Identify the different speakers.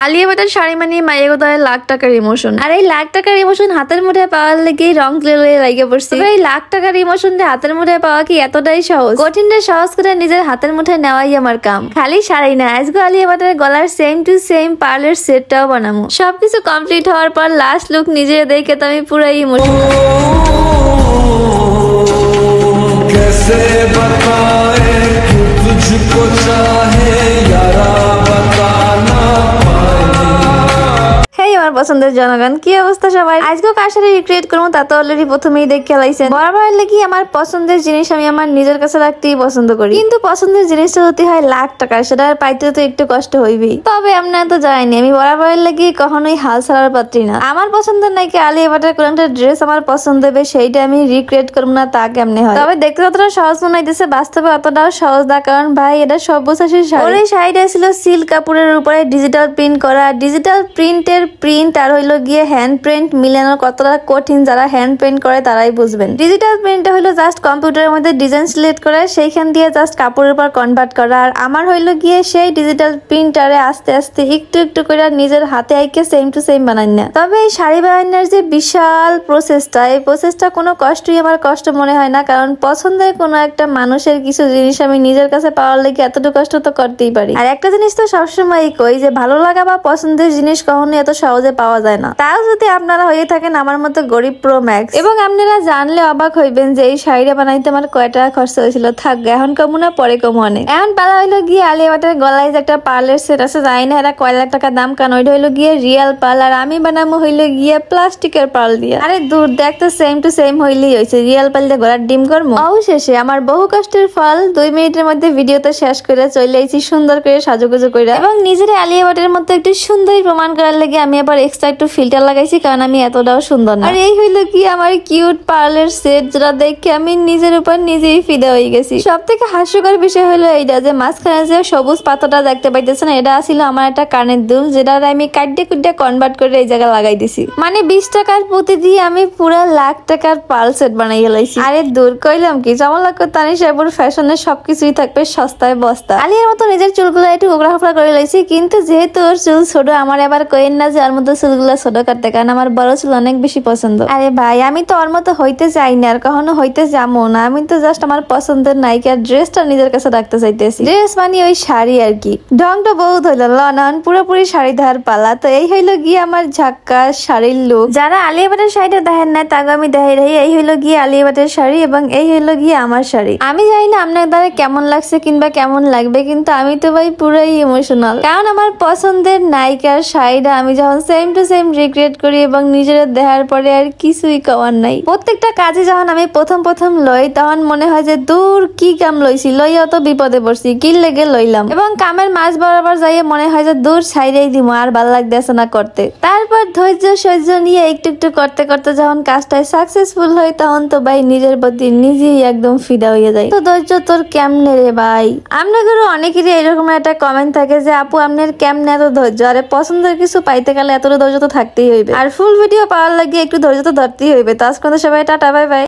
Speaker 1: আলিয়া ভাটের শাড়ি মানে মাইয়া কোথায় লাখ টাকার ইমোশন। আর এই লাখ টাকার ইমোশন হাতের মুঠে পাওয়ার লেগে রং লাগে পড়ছে। এই লাখ টাকার ইমোশন হাতের মুঠে পাওয়া কি এতটাই সহজ? কঠিনটা সহজ করে নিজের হাতের মুঠে নেওয়াই আমার কাম। খালি শাড়ি না, আজকে আলিয়া ভাটের গলার সেম টু সেম পার্লের সেটটাও বানাবো। সবকিছু কমপ্লিট হওয়ার পর লাস্ট লুক নিজে দেখে তো আমি পুরাই ইমোশনাল। পছন্দের জনগণ, কি অবস্থা সবাই? আজকেও কার সাথে রিক্রিয়েট করবো তা তো অলরেডি প্রথমেই দেখে লাইছেন। বরাবর লাগি আমার পছন্দের জিনিস আমি আমার নিজের কাছে রাখতেই পছন্দ করি, কিন্তু পছন্দের জিনিসটা যদি হয় লাখ টাকার, সেটা পাইতে তো একটু কষ্ট হইবেই। তবে আপনারা তো জানেনি আমি বরাবর লাগি কখনোই হাল ছাড়ার পাত্রী না। আমার পছন্দের নাকি আলিয়া ভাটের কোন একটা ড্রেস আমার পছন্দ হবে, সেইটা আমি রিক্রিয়েট করবো না তা কেমনে হয়? তবে দেখতে যতটা সহজ মনে হইতেছে বাস্তবে অতটাও সহজ না, কারণ ভাই এটা সব্যসাচী শাড়ি। ওই শাড়িটা ছিল সিল্ক কাপড়ের উপরে ডিজিটাল প্রিন্ট করা। ডিজিটাল প্রিন্টের প্রিন্ট আর হইলো গিয়ে হ্যান্ড প্রিন্ট মিলানোর কতটা কঠিন, যারা হ্যান্ড প্রিন্ট করে তারাই বুঝবেন। ডিজিটাল প্রিন্টটা হইলো জাস্ট কম্পিউটারের মধ্যে ডিজাইন সিলেক্ট করে সেইখান দিয়ে জাস্ট কাপড়ের উপর কনভার্ট করা। আর আমার হইলো গিয়ে সেই ডিজিটাল প্রিন্টারে আস্তে আস্তে একটু একটু করে নিজের হাতে আইকে সেম টু সেম বানাই না। তবে এই শাড়ি বানানোর যে বিশাল প্রসেসটা, এই প্রসেসটা কোনো কষ্টই আমার কষ্ট মনে হয় না, কারণ পছন্দের কোনো একটা মানুষের কিছু জিনিস আমি নিজের কাছে পাওয়ার লেগে এতটুকু কষ্ট তো করতেই পারি। আর একটা জিনিস তো সবসময় কই যে ভালো লাগা বা পছন্দের জিনিস কখনো এত সহজে পাওয়া যায় না। তাও যদি আপনারা হয়ে থাকেন আমার মতো গরিব প্রো ম্যাক্স, এবং আপনারা জানলে অবাক হইবেন যে এই শাড়িটা বানাইতে আমার কয় টাকা খরচা হয়েছিল। থাক এখন কমু না, পরে কমু অনেক। এখন পালা হইলো গিয়ে আলিয়া ভাটের গলায় যে একটা পার্লের সেট আছে, জানি না এটা কয় লাখ টাকা দাম, কারণ ওইটা হইলো গিয়ে রিয়েল পার্ল আর আমি বানাবো হইলো গিয়ে প্লাস্টিকের পার্ল দিয়ে। আরে দূর, দেখতে সেম টু সেম হইলেই হয়েছে, রিয়েল পার্ল দিয়ে গলার ডিম করবো। অবশেষে আমার বহু কষ্টের ফল 2 মিনিটের মধ্যে ভিডিওতে শেষ করে চলে আইছি সুন্দর করে সাজুগুজু করে, এবং নিজের আলিয়া ভাটের মতো একটু সুন্দরী প্রমাণ করার লেগে আমি আবার এক্সট্রা একটু ফিল্টার লাগাইছি, কারণ আমি এতটাও সুন্দর না। আর এই হইলো কি আমার কিউট পার্লের সেট, যেটা দেখে আমি নিজের উপর নিজেই ফিদা হয়ে গেছি। সব থেকে হাস্যকর বিষয় হলো এইটা যে মাঝখানে যে সবুজ পাতাটা দেখতে পাইতেছেন, এটা ছিল আমার একটা কানের দুল, যেটা আমি কাটে কুটে কনভার্ট করে এই জায়গায় লাগাই দিছি। মানে 20 টাকার পুঁতি দিয়ে আমি পুরো লাখ টাকার পার্ল সেট বানাই গেলাইছি। আরে দূর, কইলাম কি জমলাক তানিশ এবার ফ্যাশনের সবকিছুই থাকবে সস্তায় বস্তা। আলিয়ার মতো নিজের চুলগুলো একটু ওগড়াফড়া করে লাইছি, কিন্তু যেহেতু ওর চুল ছোট, আমার এবার কইন না যে ওর মতো চুলগুলো ছোট কাটতে, কারণ আমার বড় চুল অনেক বেশি পছন্দ। আরে ভাই, আমি তো ওর মতো হইতে চাই না আর কখনো হইতে যাবো না। আমি তো জাস্ট আমার পছন্দের নায়িকার ড্রেসটা নিজের কাছে রাখতে চাইতেছি। ড্রেস মানে ওই শাড়ি আর কি। ঢংটা বহুত হইলো লন পুরোপুরি শাড়ি ধার পালা। তো এই হইলো গিয়ে আমার ঝাক্কাস শাড়ির লুক। যারা আলিয়া ভাটের শাড়িটা দেখেন না তাকে আমি দেখাই রাহি। এই হইলো গিয়ে আলিয়া ভাটের শাড়ি, এবং এই হইলো গিয়ে আমার শাড়ি। আমি জানি না আপনার দ্বারা কেমন লাগছে কিংবা কেমন লাগবে, কিন্তু আমি তো ভাই পুরাই ইমোশনাল, কারণ আমার পছন্দের নায়িকার শাড়িটা আমি যখন সেম টু সেম রিক্রিয়েট করি এবং নিজের দেখার পরে আর কিছুই কওয়ার নাই। প্রত্যেকটা কাজে যখন আমি প্রথম লই, তখন মনে হয় যে দূর কি কাম লইছি, লইয়া তো বিপদে পড়ছি, কি লেগে লইলাম, এবং কামের মাঝ বরাবর যাইয়ে মনে হয় যে দূর ছাইড়াই দিব, আর ভাল লাগতেছে না করতে। তারপর ধৈর্য সহ্য নিয়ে একটু একটু করতে করতে যখন কাজটাই সাকসেসফুল হয়, তখন তো ভাই নিজের প্রতি নিজেই একদম ফিদা হয়ে যায়। তো ধৈর্য তোর কেমনে রে ভাই? আপনাদেরও অনেকেরই এরকম একটা কমেন্ট থাকে যে আপু আপনার কেমনে এত ধৈর্য? আরে পছন্দের কিছু পাইতে গেলে এতটা ধৈর্য তো থাকতেই হইবে, আর ফুল ভিডিও পাওয়ার লাগে একটু ধৈর্য তো ধরতেই হইবে। তো আজকে সবাই টাটা, বাই বাই।